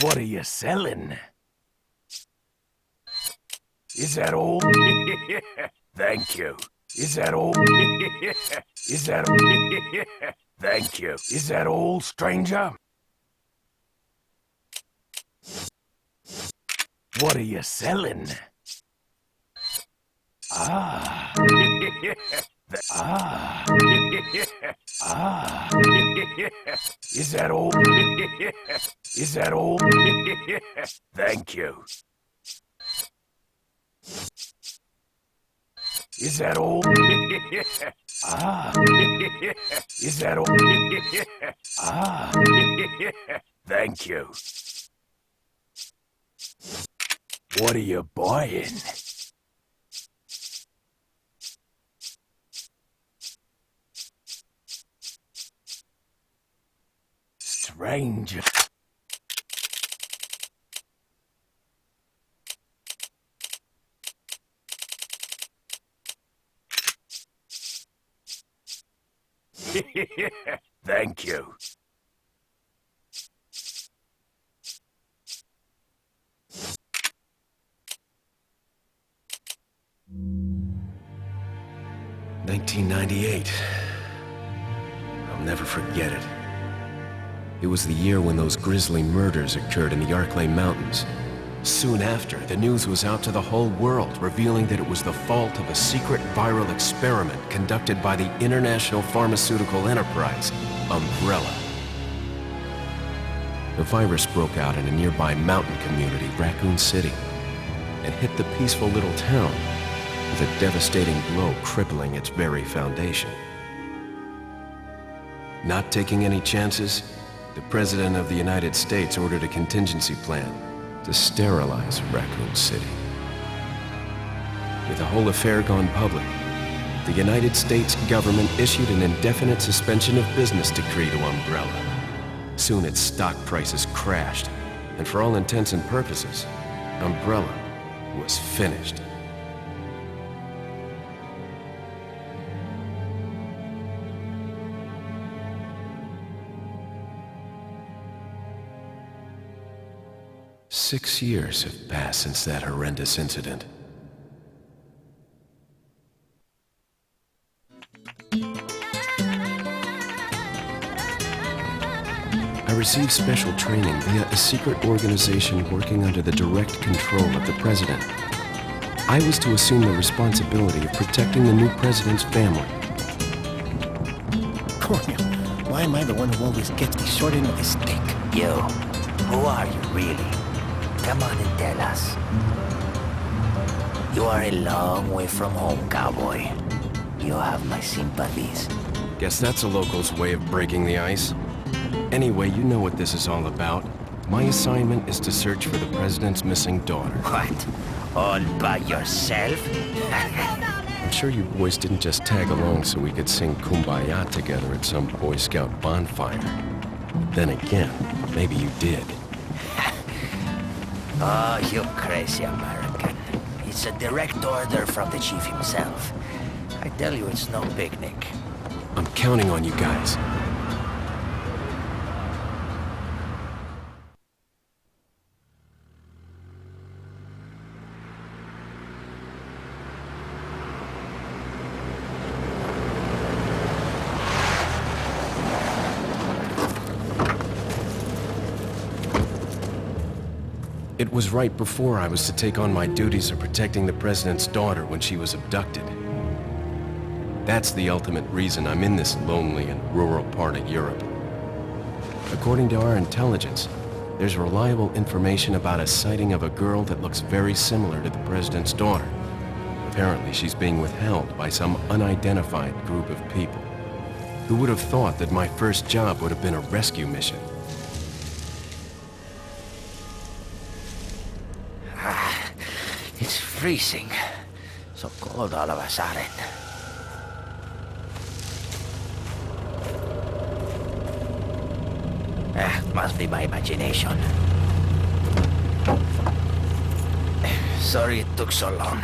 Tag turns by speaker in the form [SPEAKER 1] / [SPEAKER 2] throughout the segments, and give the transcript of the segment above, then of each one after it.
[SPEAKER 1] What are you selling? Is that all? Thank you. Is that all? Is that all? Thank you. Is that all, stranger? What are you selling? Ah. Ah. Ah. Is that all? Is that all? Thank you. Is that all? Ah. Is that all? Ah. Thank you. What are you buying? Stranger. Thank you. "1998. I'll never forget it. It was the year when those grisly murders occurred in the Arklay Mountains. Soon after, the news was out to the whole world, revealing that it was the fault of a secret viral experiment conducted by the international pharmaceutical enterprise, Umbrella. The virus broke out in a nearby mountain community, Raccoon City, and hit the peaceful little town with a devastating blow crippling its very foundation. Not taking any chances, the President of the United States ordered a contingency plan to sterilize Raccoon City. With the whole affair gone public, the United States government issued an indefinite suspension of business decree to Umbrella. Soon its stock prices crashed, and for all intents and purposes, Umbrella was finished. "6 years have passed since that horrendous incident. I received special training via a secret organization working under the direct control of the president. I was to assume the responsibility of protecting the new president's family.
[SPEAKER 2] Cornel, why am I the one who always gets the short end of the stick?
[SPEAKER 3] You, who are you really? Come on and tell us. You are a long way from home, cowboy. You have my sympathies.
[SPEAKER 1] Guess that's a local's way of breaking the ice. Anyway, you know what this is all about. My assignment is to search for the president's missing daughter.
[SPEAKER 3] What? All by yourself?
[SPEAKER 1] I'm sure you boys didn't just tag along so we could sing Kumbaya together at some Boy Scout bonfire. Then again, maybe you did.
[SPEAKER 3] Oh, you crazy American. It's a direct order from the chief himself. I tell you, it's no picnic.
[SPEAKER 1] I'm counting on you guys. It was right before I was to take on my duties of protecting the president's daughter when she was abducted. That's the ultimate reason I'm in this lonely and rural part of Europe. According to our intelligence, there's reliable information about a sighting of a girl that looks very similar to the president's daughter. Apparently, she's being withheld by some unidentified group of people. Who would have thought that my first job would have been a rescue mission?
[SPEAKER 3] It's freezing. So cold all of a sudden. Must be my imagination. Sorry it took so long.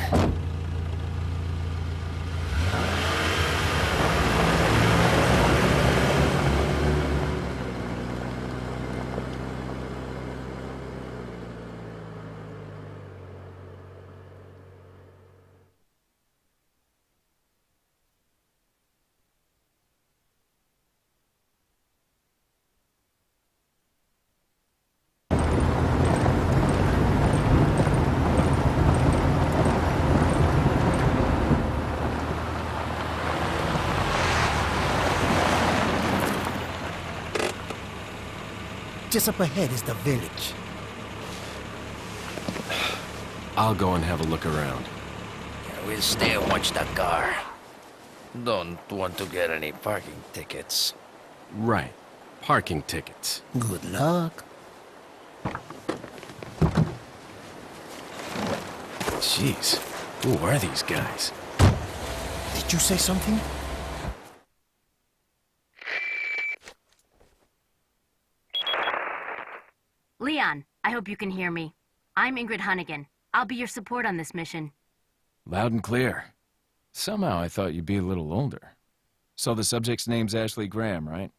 [SPEAKER 2] Just up ahead is the village.
[SPEAKER 1] I'll go and have a look around.
[SPEAKER 3] Yeah, we'll stay and watch the car. Don't want to get any parking tickets.
[SPEAKER 1] Right. Parking tickets.
[SPEAKER 2] Good luck.
[SPEAKER 1] Jeez. Who are these guys?
[SPEAKER 2] Did you say something?
[SPEAKER 4] Leon, I hope you can hear me. I'm Ingrid Hunnigan. I'll be your support on this mission.
[SPEAKER 5] Loud and clear. Somehow I thought you'd be a little older. So the subject's name's Ashley Graham, right?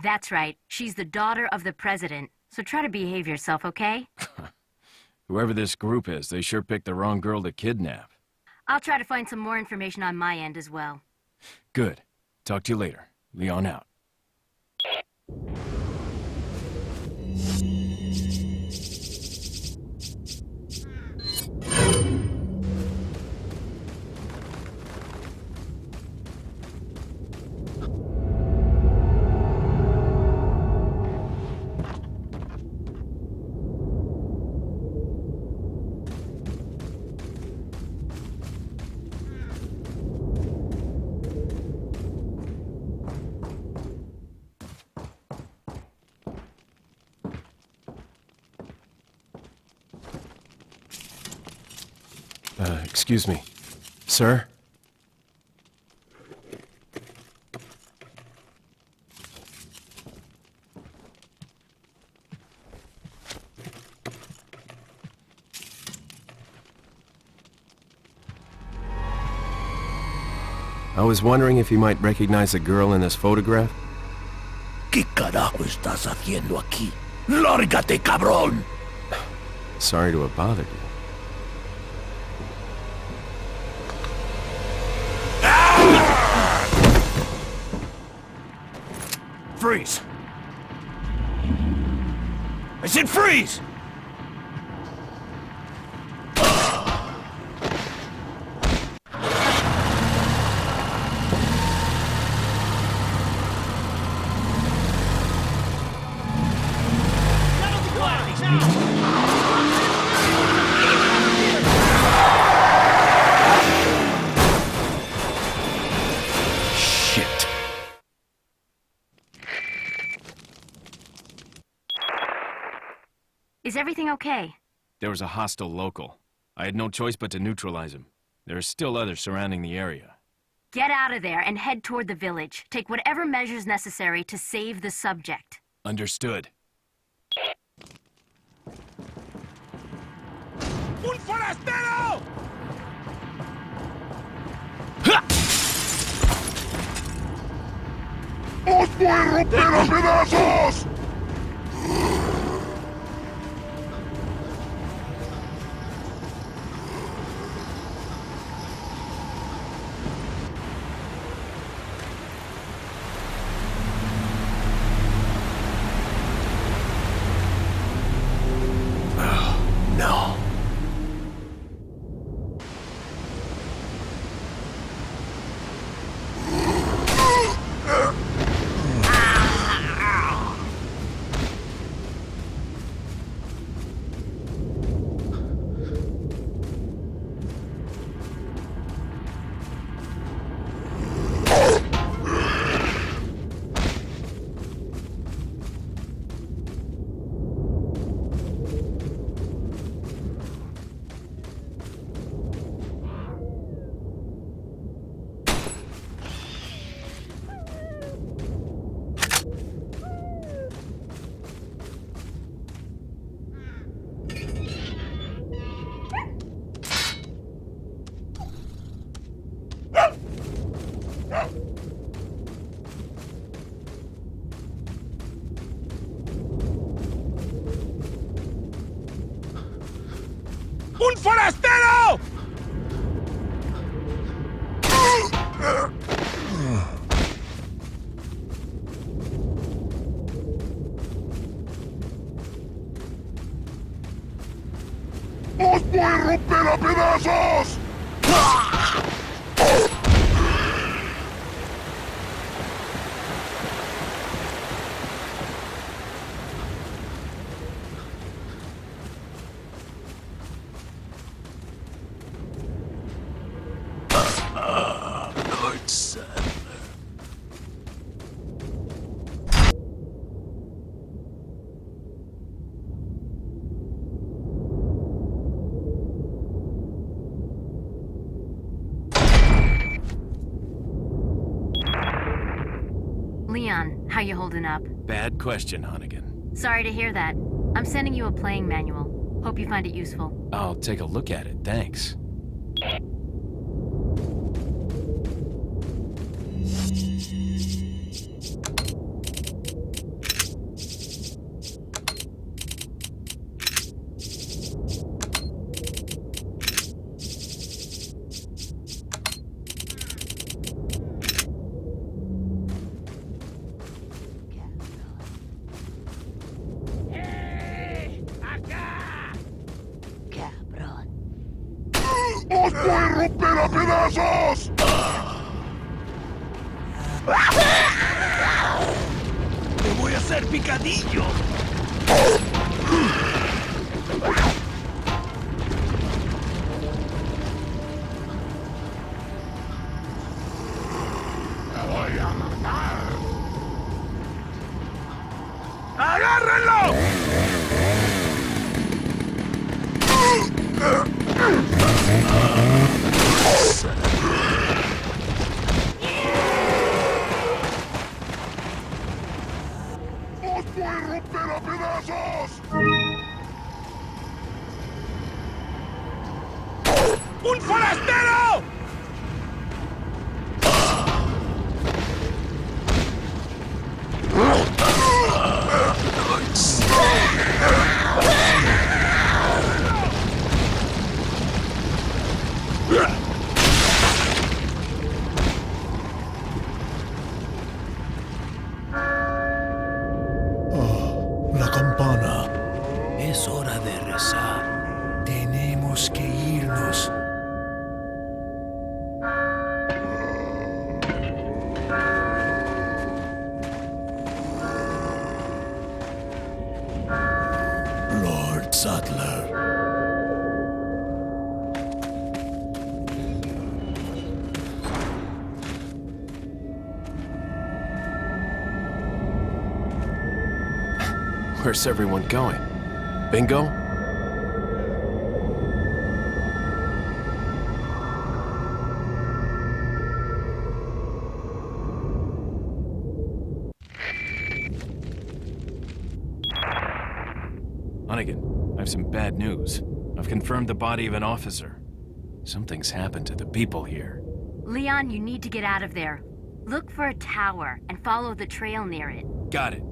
[SPEAKER 4] That's right. She's the daughter of the president. So try to behave yourself, okay?
[SPEAKER 5] Whoever this group is, they sure picked the wrong girl to kidnap.
[SPEAKER 4] I'll try to find some more information on my end as well.
[SPEAKER 5] Good. Talk to you later. Leon out.
[SPEAKER 1] Excuse me. Sir? I was wondering if you might recognize the girl in this photograph?
[SPEAKER 2] ¿Qué carajo estás haciendo aquí? ¡Lárgate, cabrón!
[SPEAKER 1] Sorry to have bothered you.
[SPEAKER 2] Freeze! I said freeze!
[SPEAKER 1] Shit.
[SPEAKER 4] Is everything okay?
[SPEAKER 5] There was a hostile local. I had no choice but to neutralize him. There are still others surrounding the area.
[SPEAKER 4] Get out of there and head toward the village. Take whatever measures necessary to save the subject.
[SPEAKER 5] Understood.
[SPEAKER 2] ¡Un forastero!
[SPEAKER 6] ¡Os voy a romper a pedazos!
[SPEAKER 1] No.
[SPEAKER 2] ¡Un forastero!
[SPEAKER 6] ¡Os voy a romper a pedazos!
[SPEAKER 4] How you holding up?
[SPEAKER 5] Bad question, Hunnigan.
[SPEAKER 4] Sorry to hear that. I'm sending you a playing manual. Hope you find it useful.
[SPEAKER 5] I'll take a look at it, thanks.
[SPEAKER 6] ¡Os voy a romper a pedazos!
[SPEAKER 3] ¡Te voy a hacer picadillo!
[SPEAKER 6] ¡Me voy a matar!
[SPEAKER 3] ¡Agárrenlo!
[SPEAKER 6] ¡Os voy a romper a pedazos!
[SPEAKER 3] ¡Un forastero!
[SPEAKER 2] La campana. Es hora de rezar. Tenemos que irnos. Lord Sattler.
[SPEAKER 1] Where's everyone going? Bingo?
[SPEAKER 5] Hunnigan, I have some bad news. I've confirmed the body of an officer. Something's happened to the people here.
[SPEAKER 4] Leon, you need to get out of there. Look for a tower and follow the trail near it.
[SPEAKER 5] Got it.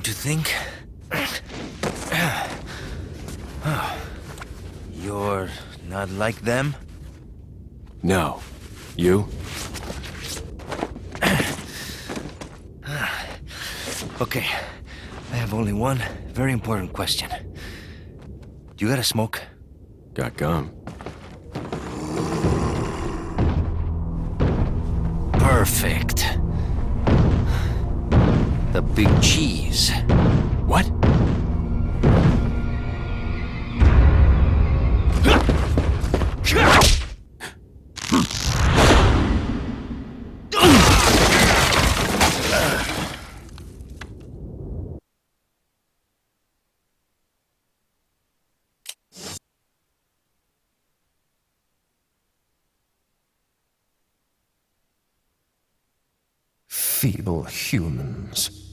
[SPEAKER 3] don't you think? You're not like them?
[SPEAKER 1] No. You?
[SPEAKER 3] Okay, I have only one very important question. Do you got a smoke?
[SPEAKER 1] Got gum.
[SPEAKER 3] Perfect. The big cheese.
[SPEAKER 1] What?
[SPEAKER 7] Feeble humans,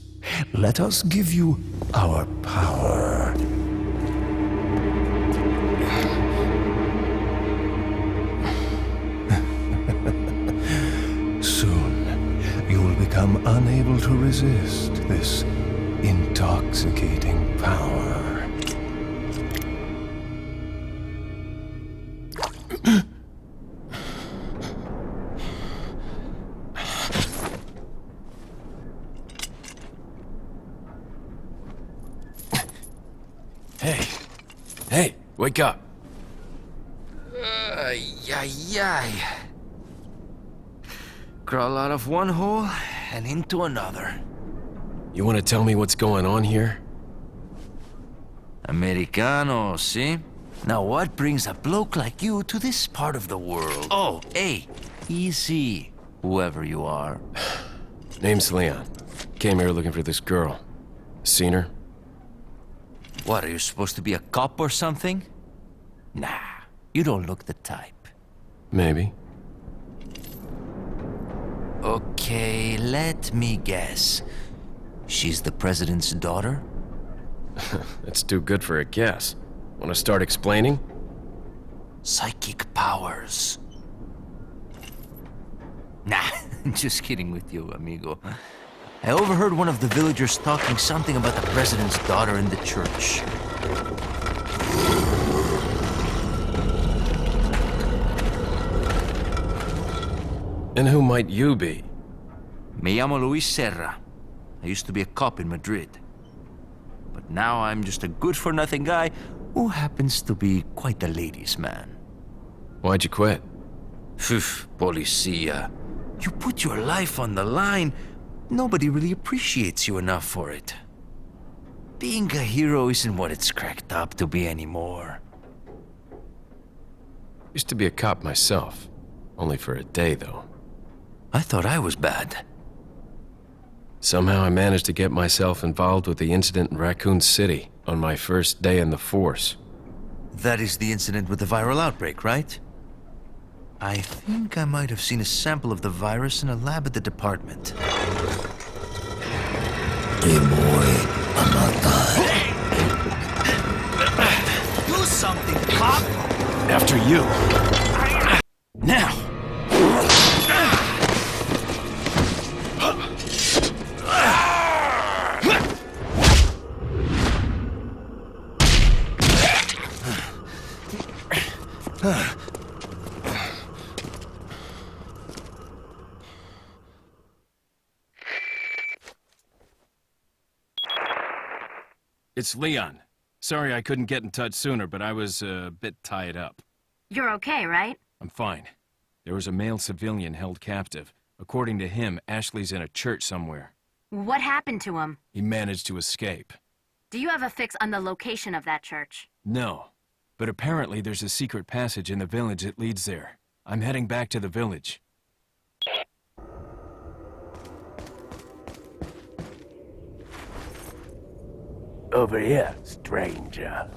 [SPEAKER 7] let us give you our power. Soon, you will become unable to resist this intoxicating power.
[SPEAKER 1] Hey, wake up.
[SPEAKER 3] Yay. Crawl out of one hole and into another.
[SPEAKER 1] You want to tell me what's going on here?
[SPEAKER 3] Americano, see? Now what brings a bloke like you to this part of the world? Oh, hey, easy, whoever you are.
[SPEAKER 1] Name's Leon. Came here looking for this girl. Seen her?
[SPEAKER 3] What, are you supposed to be a cop or something? Nah, you don't look the type.
[SPEAKER 1] Maybe.
[SPEAKER 3] Okay, let me guess. She's the president's daughter?
[SPEAKER 1] That's too good for a guess. Want to start explaining?
[SPEAKER 3] Psychic powers. Nah, just kidding with you, amigo. I overheard one of the villagers talking something about the president's daughter in the church.
[SPEAKER 1] And who might you be?
[SPEAKER 3] Me llamo Luis Serra. I used to be a cop in Madrid. But now I'm just a good-for-nothing guy who happens to be quite a ladies' man.
[SPEAKER 1] Why'd you quit?
[SPEAKER 3] Phew, policia. You put your life on the line. Nobody really appreciates you enough for it. Being a hero isn't what it's cracked up to be anymore.
[SPEAKER 1] Used to be a cop myself. Only for a day, though.
[SPEAKER 3] I thought I was bad.
[SPEAKER 1] Somehow I managed to get myself involved with the incident in Raccoon City on my first day in the force.
[SPEAKER 3] That is the incident with the viral outbreak, right? I think I might have seen a sample of the virus in a lab at the department. Do something, cop!
[SPEAKER 1] After you.
[SPEAKER 3] Now!
[SPEAKER 5] It's Leon. Sorry I couldn't get in touch sooner, but I was a bit tied up.
[SPEAKER 4] You're okay, right?
[SPEAKER 5] I'm fine. There was a male civilian held captive. According to him, Ashley's in a church somewhere.
[SPEAKER 4] What happened to him?
[SPEAKER 5] He managed to escape.
[SPEAKER 4] Do you have a fix on the location of that church?
[SPEAKER 5] No, but apparently there's a secret passage in the village that leads there. I'm heading back to the village.
[SPEAKER 2] Over here, stranger.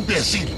[SPEAKER 6] imbécil!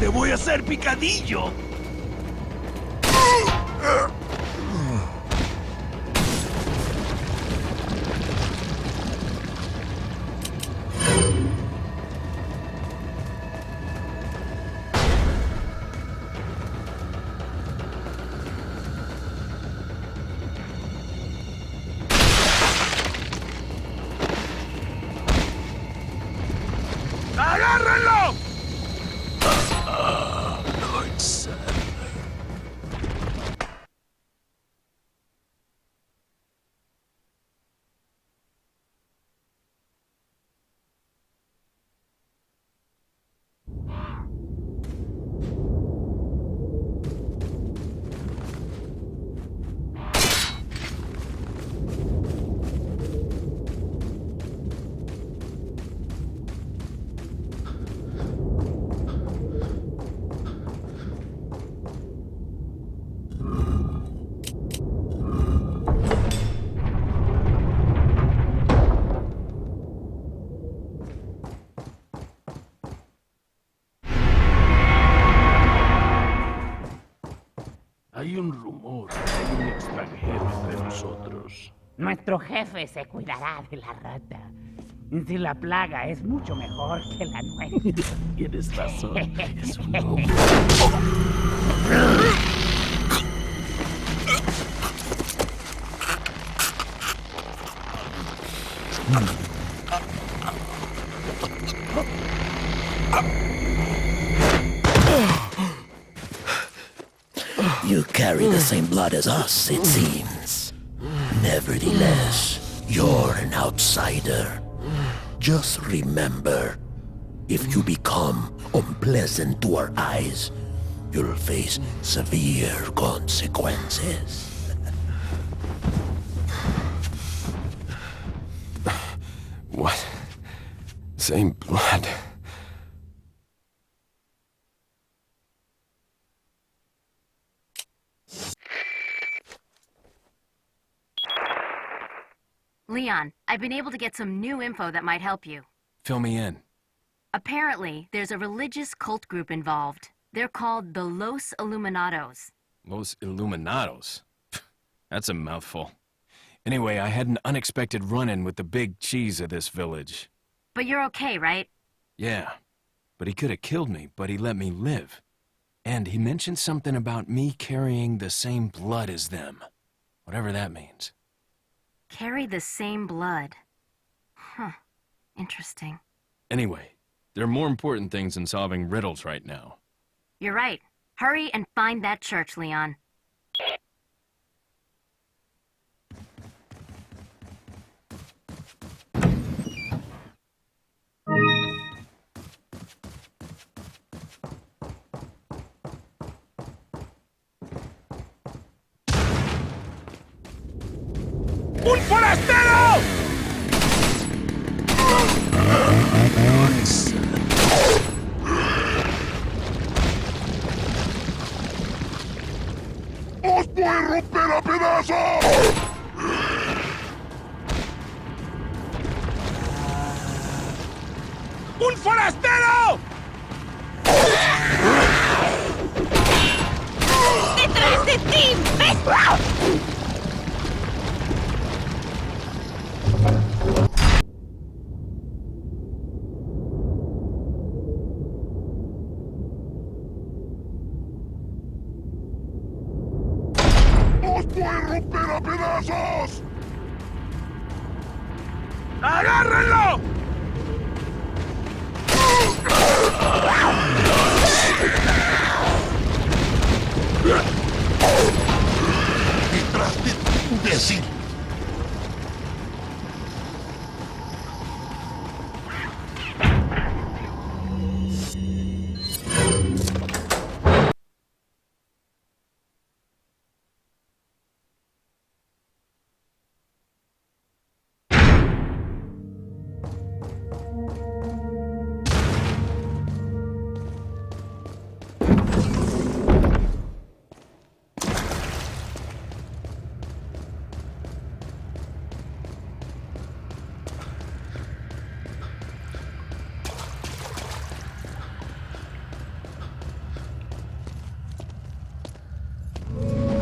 [SPEAKER 8] ¡Te voy a hacer picadillo! ¡Agárrenlo!
[SPEAKER 9] Hay un rumor de que hay un extranjero entre nosotros.
[SPEAKER 10] Nuestro jefe se cuidará de la rata. Si la plaga es mucho mejor que la nuestra.
[SPEAKER 9] Tienes razón, es un hombre.
[SPEAKER 2] You carry the same blood as us, it seems. Nevertheless, you're an outsider. Just remember, if you become unpleasant to our eyes, you'll face severe consequences.
[SPEAKER 1] What? Same blood.
[SPEAKER 4] Leon, I've been able to get some new info that might help you.
[SPEAKER 5] Fill me in.
[SPEAKER 4] Apparently, there's a religious cult group involved. They're called the Los Illuminados.
[SPEAKER 5] Los Illuminados. That's a mouthful. Anyway, I had an unexpected run-in with the big cheese of this village.
[SPEAKER 4] But you're okay, right?
[SPEAKER 5] Yeah. but he could have killed me, but he let me live. And he mentioned something about me carrying the same blood as them. Whatever that means.
[SPEAKER 4] Carry the same blood. Huh. Interesting.
[SPEAKER 5] Anyway, there are more important things than solving riddles right now.
[SPEAKER 4] You're right. Hurry and find that church, Leon.
[SPEAKER 8] ¡Un forastero!
[SPEAKER 6] ¡Os voy a romper a pedazos!
[SPEAKER 8] ¡Un forastero!
[SPEAKER 10] ¡Detrás de ti! ¡Ven!
[SPEAKER 6] ¡Os voy a romper a pedazos!
[SPEAKER 8] ¡Agárrenlo!
[SPEAKER 6] ¡Detrás de tu imbécil!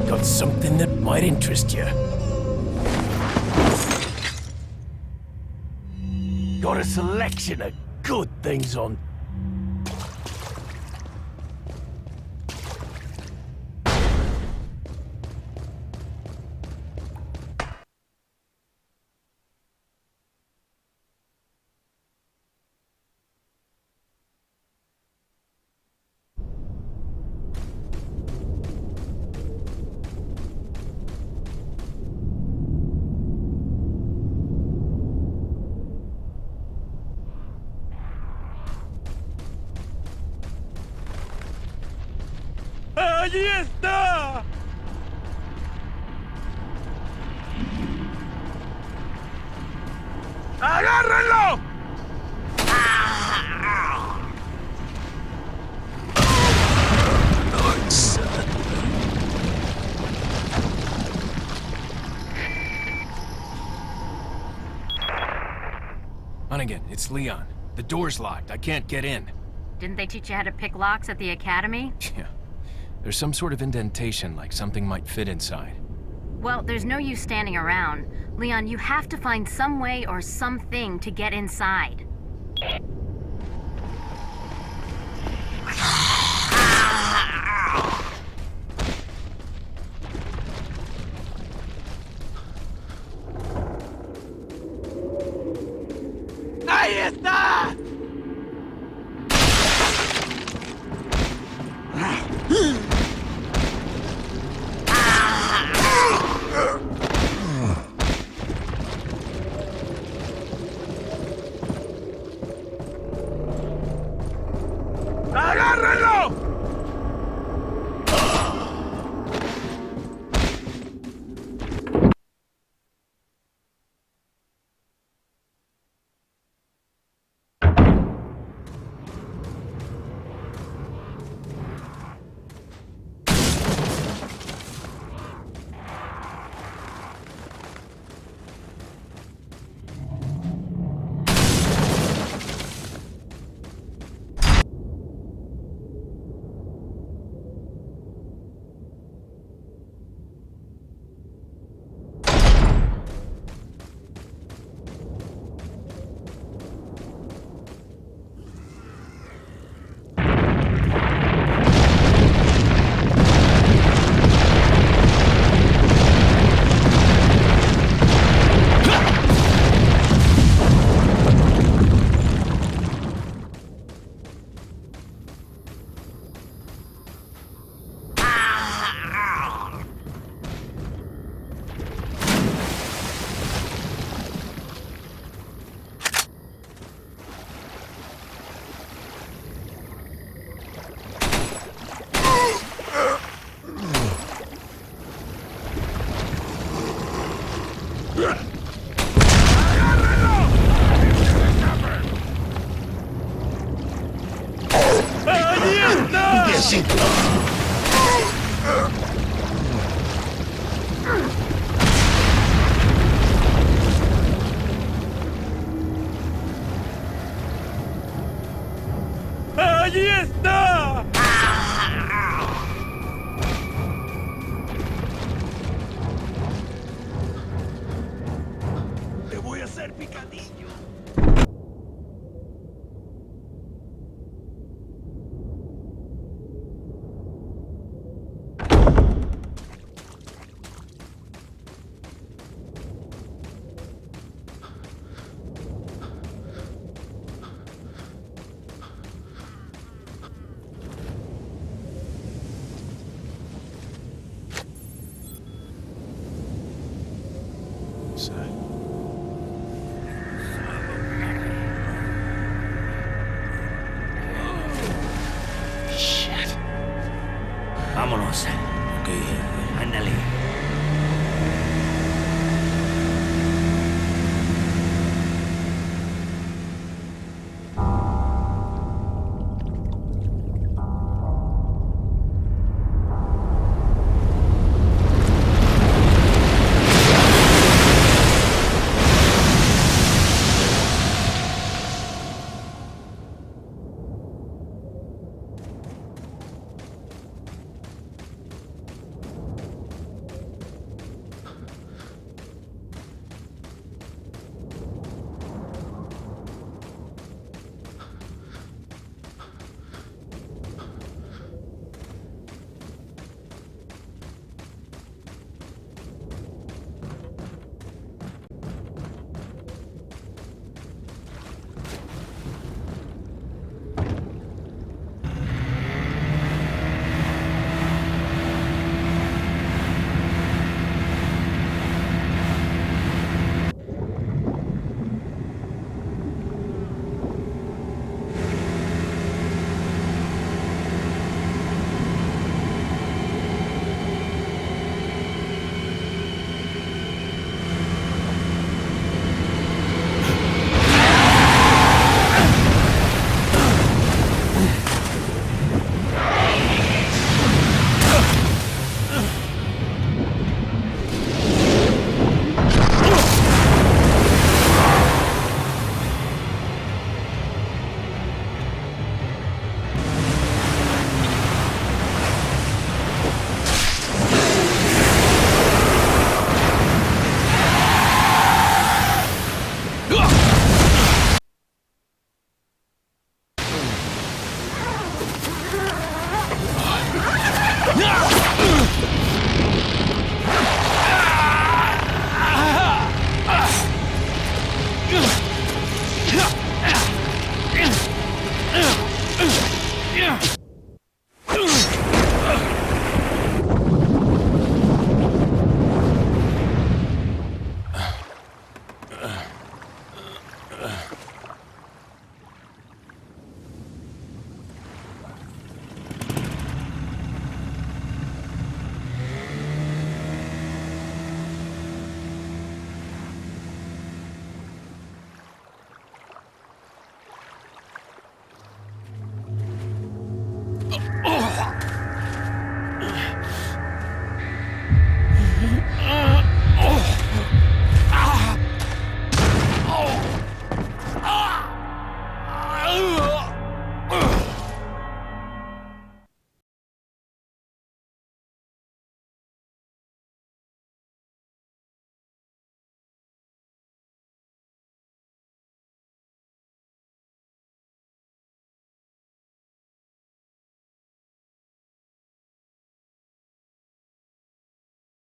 [SPEAKER 2] Got something that might interest you. Got a selection of good things on.
[SPEAKER 8] ¡Allí está! ¡Agárrenlo!
[SPEAKER 5] Hunnigan, it's Leon. The door's locked. I can't get in.
[SPEAKER 4] Didn't they teach you how to pick locks at the academy?
[SPEAKER 5] Yeah. There's some sort of indentation, like something might fit inside.
[SPEAKER 4] Well, there's no use standing around. Leon, you have to find some way or something to get inside.
[SPEAKER 8] ¡Ahí está! ¡Agárrenlo! ¡Allí está! Te voy a hacer picadillo.
[SPEAKER 3] Vámonos. Ok, ándale.